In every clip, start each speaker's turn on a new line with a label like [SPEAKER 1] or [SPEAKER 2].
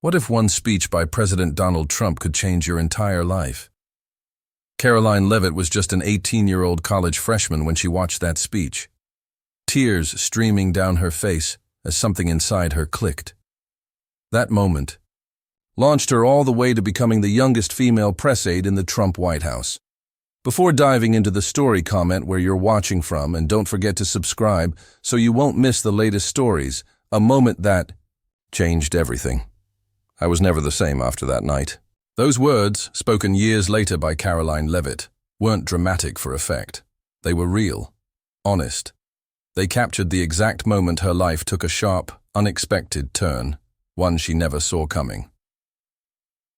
[SPEAKER 1] What if one speech by President Donald Trump could change your entire life? Karoline Leavitt was just an 18-year-old college freshman when she watched that speech. Tears streaming down her face as something inside her clicked. That moment launched her all the way to becoming the youngest female press aide in the Trump White House. Before diving into the story, comment where you're watching from, and don't forget to subscribe so you won't miss the latest stories. A moment that changed everything. I was never the same after that night. Those words, spoken years later by Karoline Leavitt, weren't dramatic for effect. They were real, honest. They captured the exact moment her life took a sharp, unexpected turn, one she never saw coming.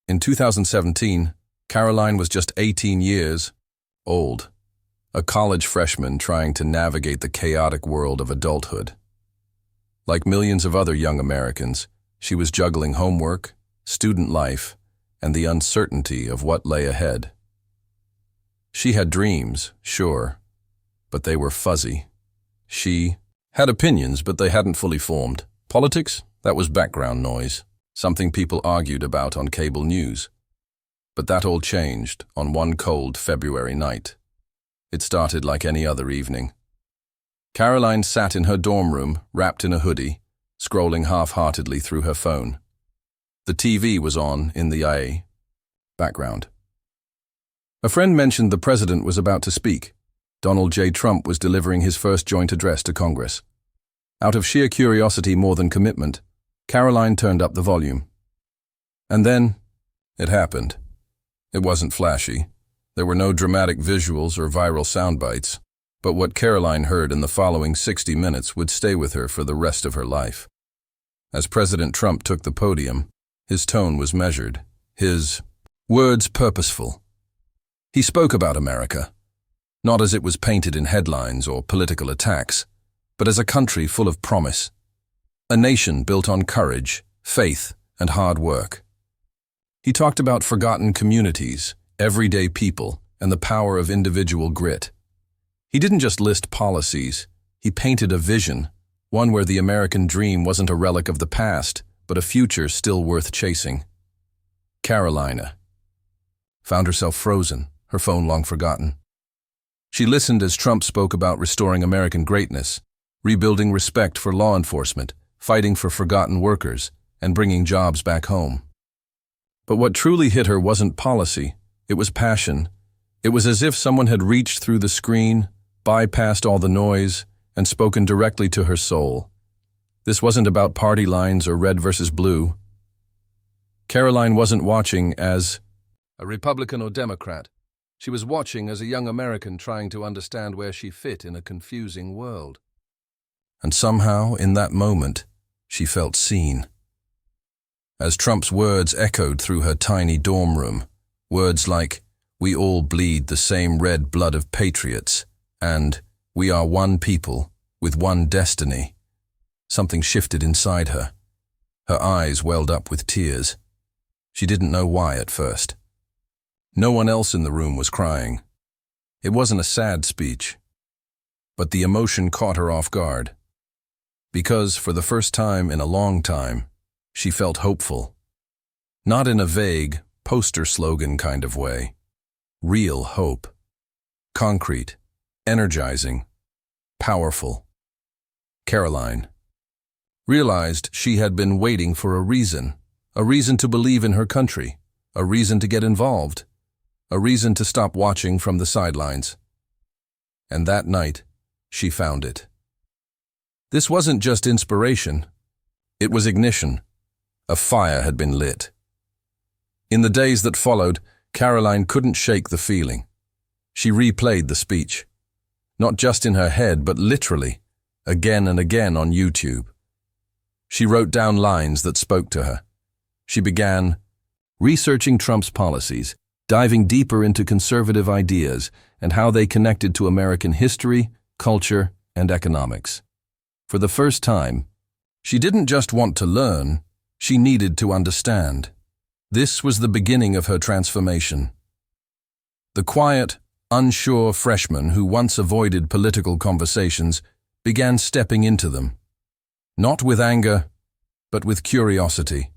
[SPEAKER 1] In 2017, Karoline was just 18 years old, a college freshman trying to navigate the chaotic world of adulthood. Like millions of other young Americans, she was juggling homework, student life, and the uncertainty of what lay ahead. She had dreams, sure, but they were fuzzy. She had opinions, but they hadn't fully formed. Politics? That was background noise, something people argued about on cable news. But that all changed on one cold February night. It started like any other evening. Karoline sat in her dorm room, wrapped in a hoodie, scrolling half-heartedly through her phone. The TV was on in the background. A friend mentioned the president was about to speak. Donald J. Trump was delivering his first joint address to Congress. Out of sheer curiosity more than commitment, Karoline turned up the volume. And then, it happened. It wasn't flashy. There were no dramatic visuals or viral sound bites, but what Karoline heard in the following 60 minutes would stay with her for the rest of her life. As President Trump took the podium, his tone was measured, his words purposeful. He spoke about America, not as it was painted in headlines or political attacks, but as a country full of promise, a nation built on courage, faith, and hard work. He talked about forgotten communities, everyday people, and the power of individual grit. He didn't just list policies, he painted a vision, one where the American dream wasn't a relic of the past, but a future still worth chasing. Karoline found herself frozen, her phone long forgotten. She listened as Trump spoke about restoring American greatness, rebuilding respect for law enforcement, fighting for forgotten workers, and bringing jobs back home. But what truly hit her wasn't policy, it was passion. It was as if someone had reached through the screen, bypassed all the noise, and spoken directly to her soul. This wasn't about party lines or red versus blue. Karoline wasn't watching as a Republican or Democrat. She was watching as a young American trying to understand where she fit in a confusing world. And somehow, in that moment, she felt seen. As Trump's words echoed through her tiny dorm room, words like, "We all bleed the same red blood of patriots," and "We are one people with one destiny," something shifted inside her. Her eyes welled up with tears. She didn't know why at first. No one else in the room was crying. It wasn't a sad speech, but the emotion caught her off guard. Because for the first time in a long time, she felt hopeful. Not in a vague, poster slogan kind of way. Real hope. Concrete, energizing, powerful. Karoline realized she had been waiting for a reason to believe in her country, a reason to get involved, a reason to stop watching from the sidelines. And that night, she found it. This wasn't just inspiration, it was ignition. A fire had been lit. In the days that followed, Karoline couldn't shake the feeling. She replayed the speech, not just in her head, but literally, again and again on YouTube. She wrote down lines that spoke to her. She began researching Trump's policies, diving deeper into conservative ideas and how they connected to American history, culture, and economics. For the first time, she didn't just want to learn, she needed to understand. This was the beginning of her transformation. The quiet, unsure freshman who once avoided political conversations began stepping into them. Not with anger, but with curiosity.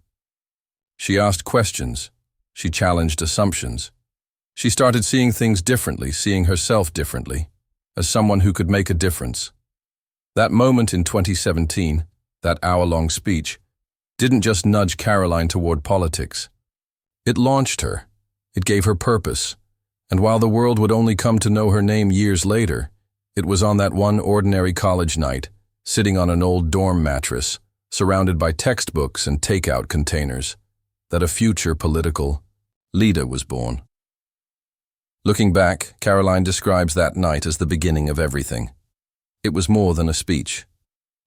[SPEAKER 1] She asked questions. She challenged assumptions. She started seeing things differently, seeing herself differently, as someone who could make a difference. That moment in 2017, that hour-long speech, didn't just nudge Karoline toward politics. It launched her. It gave her purpose. And while the world would only come to know her name years later, it was on that one ordinary college night, sitting on an old dorm mattress, surrounded by textbooks and takeout containers, that a future political leader was born. Looking back, Karoline describes that night as the beginning of everything. It was more than a speech.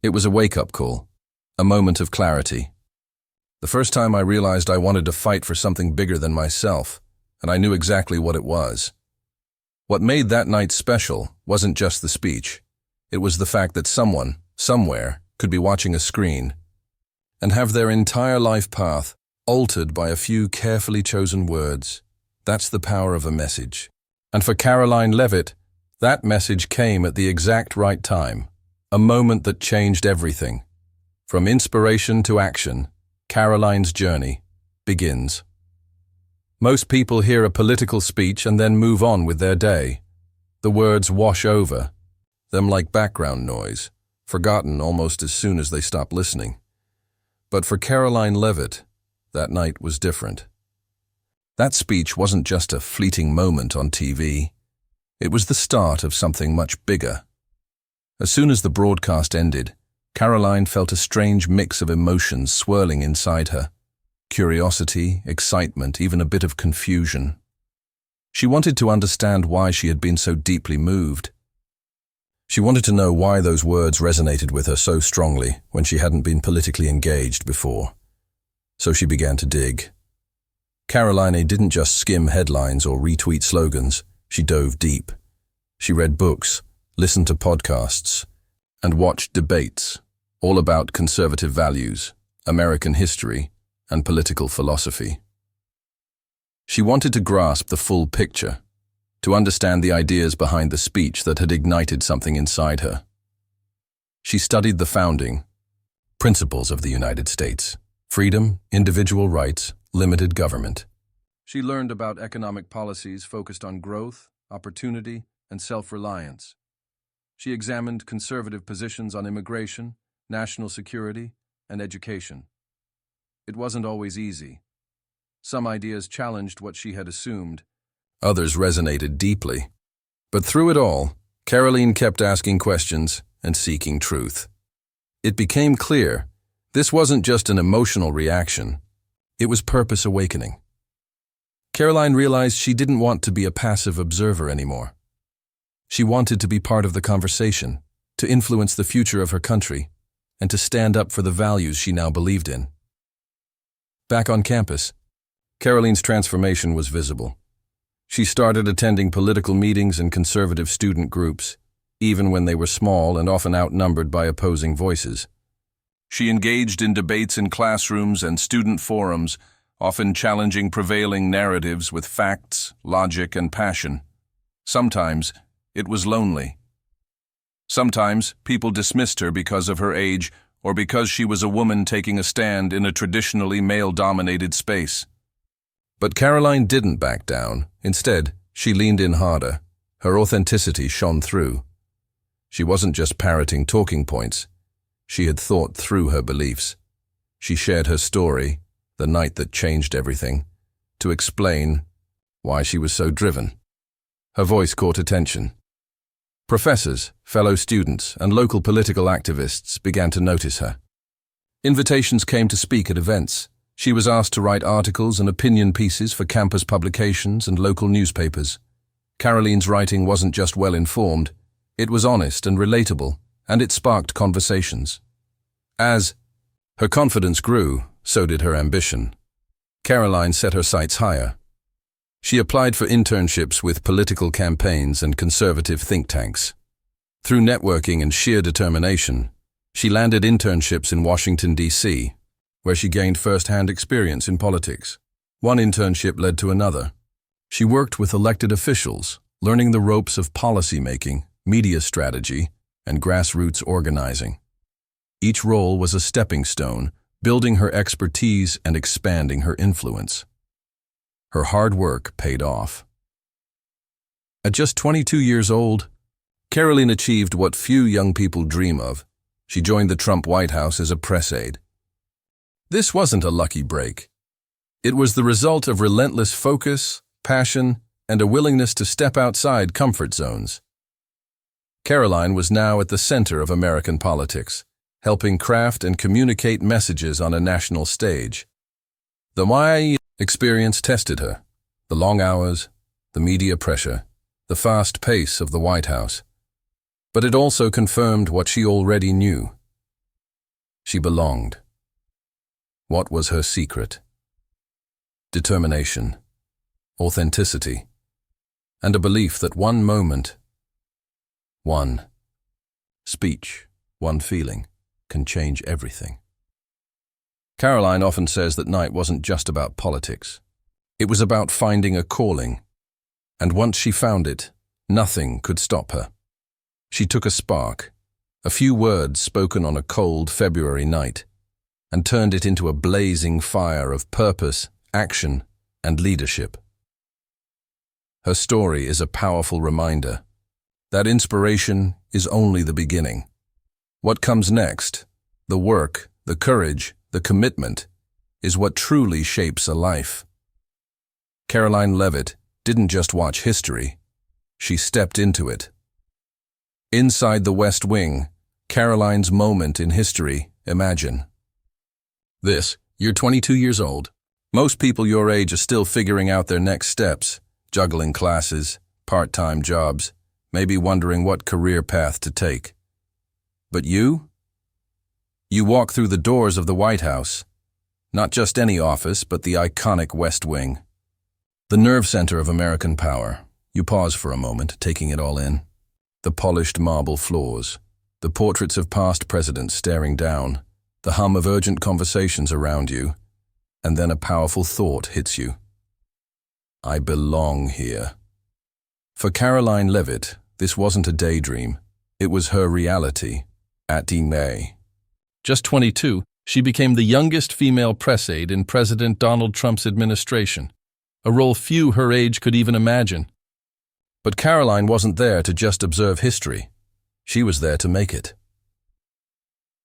[SPEAKER 1] It was a wake-up call, a moment of clarity. The first time I realized I wanted to fight for something bigger than myself, and I knew exactly what it was. What made that night special wasn't just the speech. It was the fact that someone, somewhere, could be watching a screen and have their entire life path altered by a few carefully chosen words. That's the power of a message. And for Karoline Leavitt, that message came at the exact right time, a moment that changed everything. From inspiration to action, Karoline's journey begins. Most people hear a political speech and then move on with their day. The words wash over them like background noise, forgotten almost as soon as they stop listening. But for Karoline Leavitt, that night was different. That speech wasn't just a fleeting moment on TV. It was the start of something much bigger. As soon as the broadcast ended, Karoline felt a strange mix of emotions swirling inside her. Curiosity, excitement, even a bit of confusion. She wanted to understand why she had been so deeply moved. She wanted to know why those words resonated with her so strongly when she hadn't been politically engaged before. So she began to dig. Karoline didn't just skim headlines or retweet slogans. She dove deep. She read books, listened to podcasts, and watched debates, all about conservative values, American history, and political philosophy. She wanted to grasp the full picture, to understand the ideas behind the speech that had ignited something inside her. She studied the founding principles of the United States: freedom, individual rights, limited government. She learned about economic policies focused on growth, opportunity, and self-reliance. She examined conservative positions on immigration, national security, and education. It wasn't always easy. Some ideas challenged what she had assumed. Others resonated deeply. But through it all, Karoline kept asking questions and seeking truth. It became clear this wasn't just an emotional reaction. It was purpose awakening. Karoline realized she didn't want to be a passive observer anymore. She wanted to be part of the conversation, to influence the future of her country, and to stand up for the values she now believed in. Back on campus, Karoline's transformation was visible. She started attending political meetings and conservative student groups, even when they were small and often outnumbered by opposing voices. She engaged in debates in classrooms and student forums, often challenging prevailing narratives with facts, logic, and passion. Sometimes it was lonely. Sometimes people dismissed her because of her age or because she was a woman taking a stand in a traditionally male-dominated space. But Karoline didn't back down. Instead, she leaned in harder. Her authenticity shone through. She wasn't just parroting talking points. She had thought through her beliefs. She shared her story, the night that changed everything, to explain why she was so driven. Her voice caught attention. Professors, fellow students, and local political activists began to notice her. Invitations came to speak at events. She was asked to write articles and opinion pieces for campus publications and local newspapers. Karoline's writing wasn't just well-informed, it was honest and relatable, and it sparked conversations. As her confidence grew, so did her ambition. Karoline set her sights higher. She applied for internships with political campaigns and conservative think tanks. Through networking and sheer determination, she landed internships in Washington, D.C., where she gained first-hand experience in politics. One internship led to another. She worked with elected officials, learning the ropes of policymaking, media strategy, and grassroots organizing. Each role was a stepping stone, building her expertise and expanding her influence. Her hard work paid off. At just 22 years old, Karoline achieved what few young people dream of. She joined the Trump White House as a press aide. This wasn't a lucky break. It was the result of relentless focus, passion, and a willingness to step outside comfort zones. Karoline was now at the center of American politics, helping craft and communicate messages on a national stage. The YA experience tested her. The long hours, the media pressure, the fast pace of the White House. But it also confirmed what she already knew. She belonged. What was her secret? Determination, authenticity, and a belief that one moment, one speech, one feeling can change everything. Karoline often says that night wasn't just about politics. It was about finding a calling. And once she found it, nothing could stop her. She took a spark, a few words spoken on a cold February night, and turned it into a blazing fire of purpose, action, and leadership. Her story is a powerful reminder that inspiration is only the beginning. What comes next, the work, the courage, the commitment, is what truly shapes a life. Karoline Leavitt didn't just watch history, she stepped into it. Inside the West Wing, Karoline's moment in history, imagine. You're 22 years old. Most people your age are still figuring out their next steps, juggling classes, part-time jobs, maybe wondering what career path to take. But you walk through the doors of the White House. Not just any office, but the iconic West Wing. The nerve center of American power. You pause for a moment, taking it all in. The polished marble floors, the portraits of past presidents staring down, the hum of urgent conversations around you, and then a powerful thought hits you. I belong here. For Karoline Leavitt, this wasn't a daydream. It was her reality. At May. Just 22, she became the youngest female press aide in President Donald Trump's administration, a role few her age could even imagine. But Karoline wasn't there to just observe history. She was there to make it.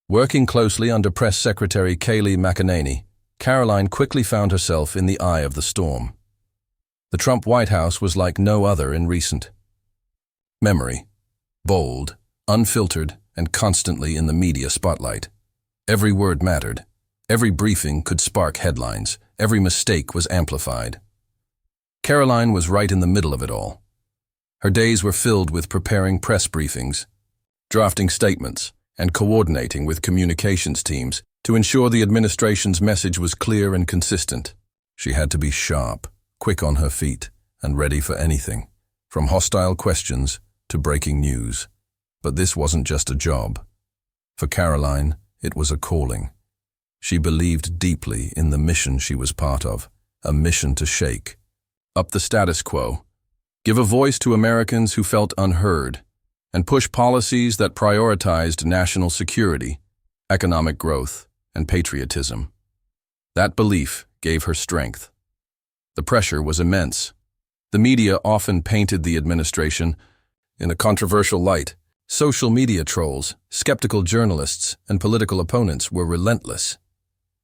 [SPEAKER 1] Working closely under Press Secretary Kayleigh McEnany, Karoline quickly found herself in the eye of the storm. The Trump White House was like no other in recent memory. Bold, unfiltered, and constantly in the media spotlight. Every word mattered. Every briefing could spark headlines. Every mistake was amplified. Karoline was right in the middle of it all. Her days were filled with preparing press briefings, drafting statements, and coordinating with communications teams to ensure the administration's message was clear and consistent. She had to be sharp, quick on her feet, and ready for anything, from hostile questions to breaking news. But this wasn't just a job. For Karoline, it was a calling. She believed deeply in the mission she was part of, a mission to shake up the status quo, give a voice to Americans who felt unheard, and push policies that prioritized national security, economic growth, and patriotism. That belief gave her strength. The pressure was immense. The media often painted the administration in a controversial light. Social media trolls, skeptical journalists, and political opponents were relentless.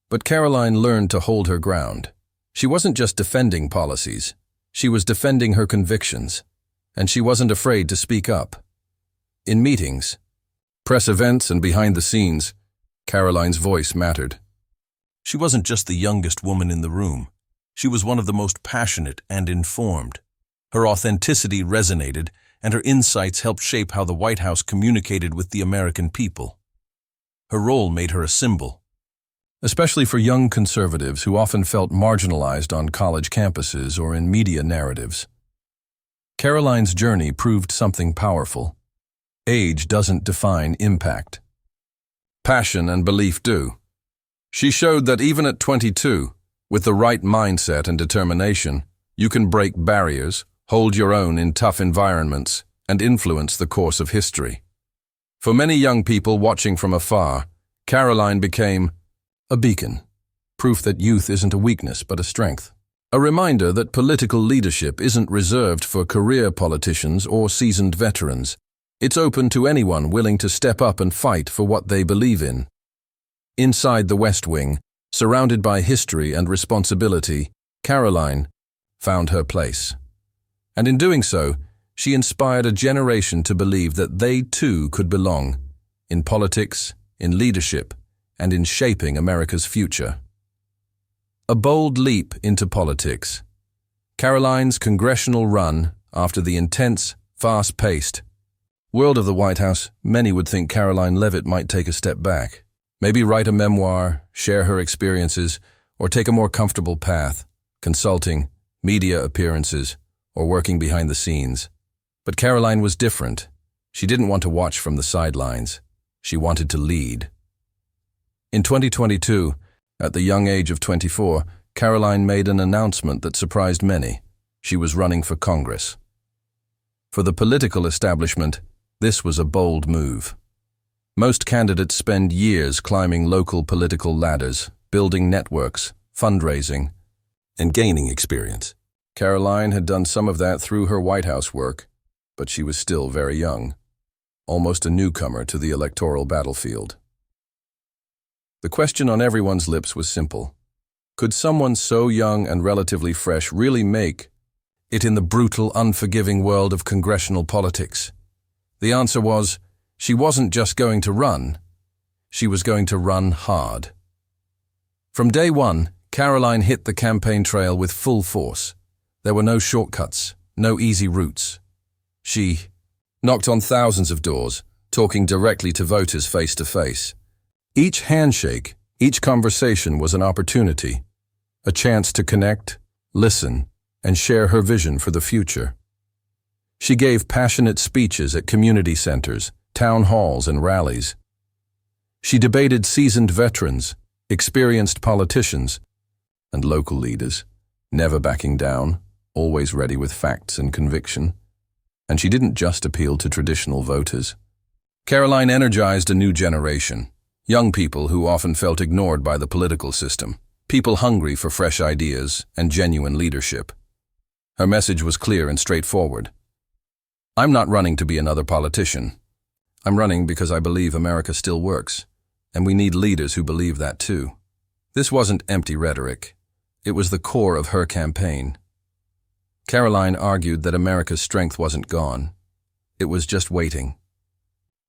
[SPEAKER 1] But Karoline learned to hold her ground. She wasn't just defending policies. She was defending her convictions, and she wasn't afraid to speak up. In meetings, press events, and behind the scenes, Karoline's voice mattered. She wasn't just the youngest woman in the room. She was one of the most passionate and informed. Her authenticity resonated, and her insights helped shape how the White House communicated with the American people. Her role made her a symbol, especially for young conservatives who often felt marginalized on college campuses or in media narratives. Karoline's journey proved something powerful. Age doesn't define impact. Passion and belief do. She showed that even at 22, with the right mindset and determination, you can break barriers, hold your own in tough environments, and influence the course of history. For many young people watching from afar, Karoline became A beacon. Proof that youth isn't a weakness but a strength. A reminder that political leadership isn't reserved for career politicians or seasoned veterans. It's open to anyone willing to step up and fight for what they believe in. Inside the West Wing, surrounded by history and responsibility, Karoline found her place. And in doing so, she inspired a generation to believe that they too could belong in politics, in leadership, and in shaping America's future. A bold leap into politics. Karoline's congressional run after the intense, fast-paced world of the White House, many would think Karoline Leavitt might take a step back. Maybe write a memoir, share her experiences, or take a more comfortable path, consulting, media appearances, or working behind the scenes. But Karoline was different. She didn't want to watch from the sidelines. She wanted to lead. In 2022, at the young age of 24, Karoline made an announcement that surprised many. She was running for Congress. For the political establishment, this was a bold move. Most candidates spend years climbing local political ladders, building networks, fundraising, and gaining experience. Karoline had done some of that through her White House work, but she was still very young, almost a newcomer to the electoral battlefield. The question on everyone's lips was simple. Could someone so young and relatively fresh really make it in the brutal, unforgiving world of congressional politics? The answer was, she wasn't just going to run, she was going to run hard. From day one, Karoline hit the campaign trail with full force. There were no shortcuts, no easy routes. She knocked on thousands of doors, talking directly to voters face to face. Each handshake, each conversation was an opportunity, a chance to connect, listen, and share her vision for the future. She gave passionate speeches at community centers, town halls, and rallies. She debated seasoned veterans, experienced politicians, and local leaders, never backing down, always ready with facts and conviction. And she didn't just appeal to traditional voters. Karoline energized a new generation. Young people who often felt ignored by the political system, people hungry for fresh ideas and genuine leadership. Her message was clear and straightforward. I'm not running to be another politician. I'm running because I believe America still works, and we need leaders who believe that too. This wasn't empty rhetoric. It was the core of her campaign. Karoline argued that America's strength wasn't gone. It was just waiting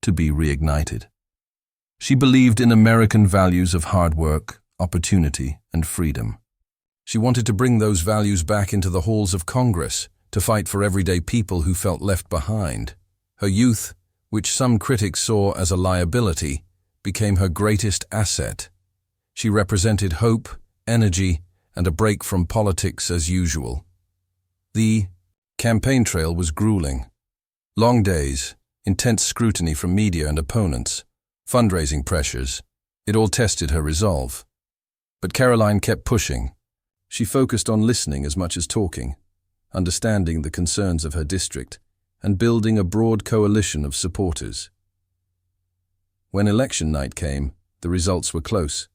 [SPEAKER 1] to be reignited. She believed in American values of hard work, opportunity, and freedom. She wanted to bring those values back into the halls of Congress, to fight for everyday people who felt left behind. Her youth, which some critics saw as a liability, became her greatest asset. She represented hope, energy, and a break from politics as usual. The campaign trail was grueling. Long days, intense scrutiny from media and opponents, fundraising pressures, it all tested her resolve. But Karoline kept pushing. She focused on listening as much as talking, understanding the concerns of her district, and building a broad coalition of supporters. When election night came, the results were close,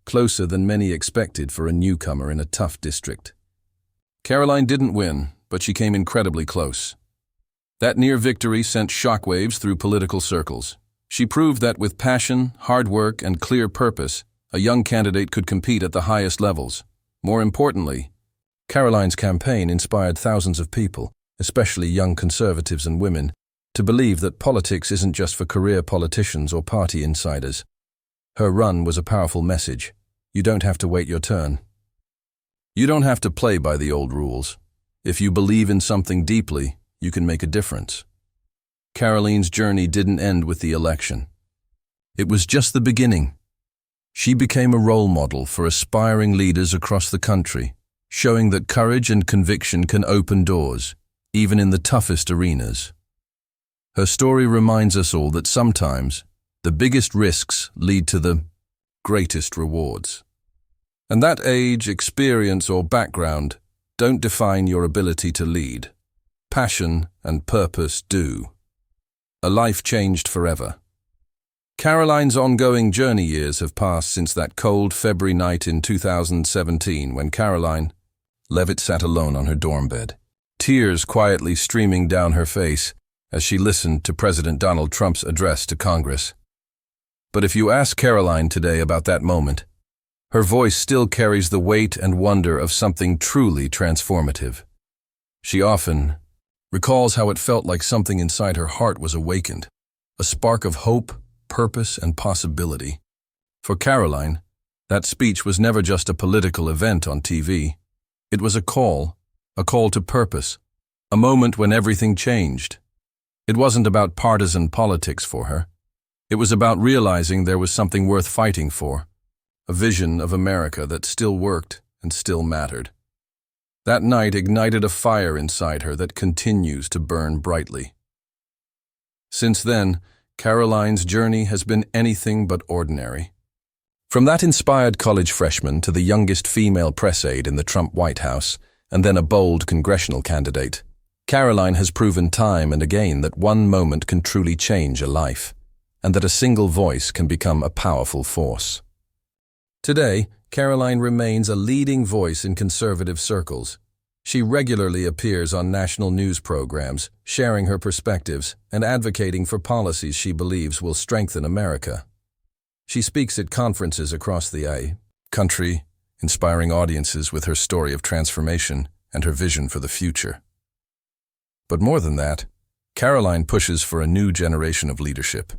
[SPEAKER 1] closer than many expected for a newcomer in a tough district. Karoline didn't win, but she came incredibly close. That near victory sent shockwaves through political circles. She proved that with passion, hard work, and clear purpose, a young candidate could compete at the highest levels. More importantly, Karoline's campaign inspired thousands of people, especially young conservatives and women, to believe that politics isn't just for career politicians or party insiders. Her run was a powerful message. You don't have to wait your turn. You don't have to play by the old rules. If you believe in something deeply, you can make a difference. Karoline's journey didn't end with the election. It was just the beginning. She became a role model for aspiring leaders across the country, showing that courage and conviction can open doors, even in the toughest arenas. Her story reminds us all that sometimes the biggest risks lead to the greatest rewards. And that age, experience, or background don't define your ability to lead. Passion and purpose do. A life changed forever. Karoline's ongoing journey years have passed since that cold February night in 2017 when Karoline Leavitt sat alone on her dorm bed, tears quietly streaming down her face as she listened to President Donald Trump's address to Congress. But if you ask Karoline today about that moment, her voice still carries the weight and wonder of something truly transformative. She often recalls how it felt like something inside her heart was awakened, a spark of hope, purpose, and possibility. For Karoline, that speech was never just a political event on TV. It was a call to purpose, a moment when everything changed. It wasn't about partisan politics for her. It was about realizing there was something worth fighting for, a vision of America that still worked and still mattered. That night ignited a fire inside her that continues to burn brightly. Since then, Karoline's journey has been anything but ordinary. From that inspired college freshman to the youngest female press aide in the Trump White House, and then a bold congressional candidate, Karoline has proven time and again that one moment can truly change a life, and that a single voice can become a powerful force. Today, Karoline remains a leading voice in conservative circles. She regularly appears on national news programs, sharing her perspectives and advocating for policies she believes will strengthen America. She speaks at conferences across the country, inspiring audiences with her story of transformation and her vision for the future. But more than that, Karoline pushes for a new generation of leadership.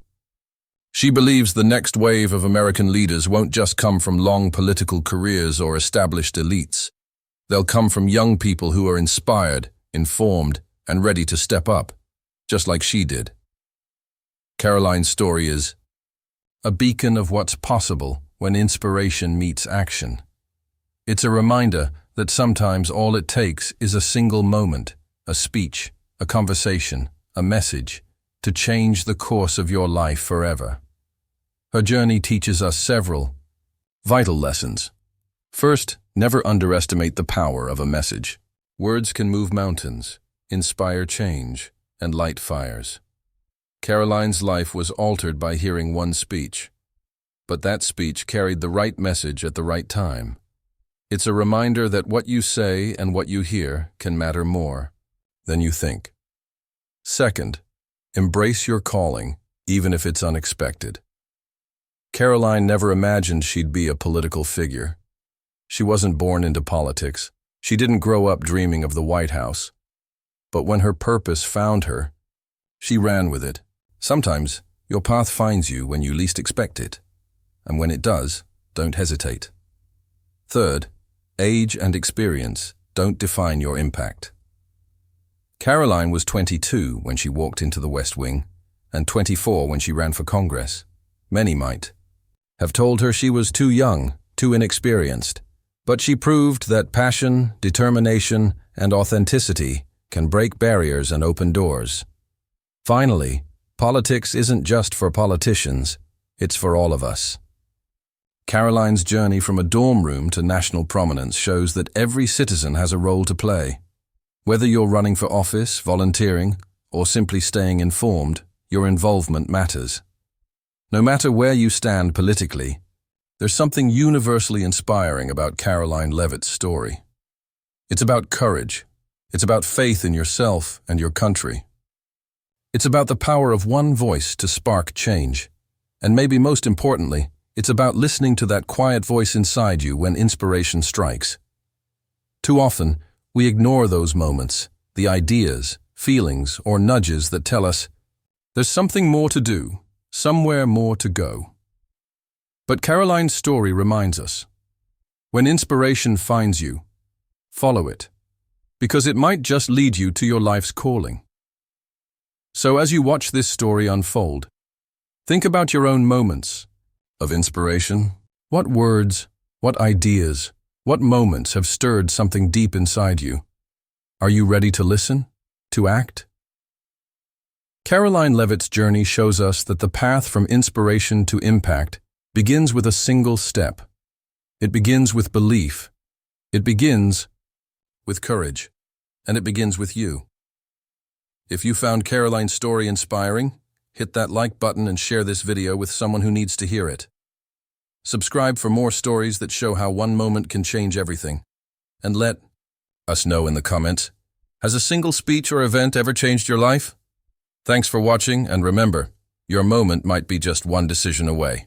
[SPEAKER 1] She believes the next wave of American leaders won't just come from long political careers or established elites. They'll come from young people who are inspired, informed, and ready to step up, just like she did. Karoline's story is a beacon of what's possible when inspiration meets action. It's a reminder that sometimes all it takes is a single moment, a speech, a conversation, a message, to change the course of your life forever. Her journey teaches us several vital lessons. First, never underestimate the power of a message. Words can move mountains, inspire change, and light fires. Karoline's life was altered by hearing one speech, but that speech carried the right message at the right time. It's a reminder that what you say and what you hear can matter more than you think. Second, embrace your calling, even if it's unexpected. Karoline never imagined she'd be a political figure. She wasn't born into politics. She didn't grow up dreaming of the White House. But when her purpose found her, she ran with it. Sometimes your path finds you when you least expect it. And when it does, don't hesitate. Third, age and experience don't define your impact. Karoline was 22 when she walked into the West Wing, and 24 when she ran for Congress. Many might have told her she was too young, too inexperienced. But she proved that passion, determination, and authenticity can break barriers and open doors. Finally, politics isn't just for politicians, it's for all of us. Karoline's journey from a dorm room to national prominence shows that every citizen has a role to play. Whether you're running for office, volunteering, or simply staying informed, your involvement matters. No matter where you stand politically, there's something universally inspiring about Karoline Leavitt's story. It's about courage. It's about faith in yourself and your country. It's about the power of one voice to spark change. And maybe most importantly, it's about listening to that quiet voice inside you when inspiration strikes. Too often, we ignore those moments, the ideas, feelings, or nudges that tell us, there's something more to do, somewhere more to go. But Karoline's story reminds us, when inspiration finds you, follow it, because it might just lead you to your life's calling. So as you watch this story unfold, think about your own moments of inspiration. What words, what ideas, what moments have stirred something deep inside you? Are you ready to listen, to act? Karoline Leavitt's journey shows us that the path from inspiration to impact begins with a single step. It begins with belief. It begins with courage. And it begins with you. If you found Karoline's story inspiring, hit that like button and share this video with someone who needs to hear it. Subscribe for more stories that show how one moment can change everything. And let us know in the comments, has a single speech or event ever changed your life? Thanks for watching, and remember, your moment might be just one decision away.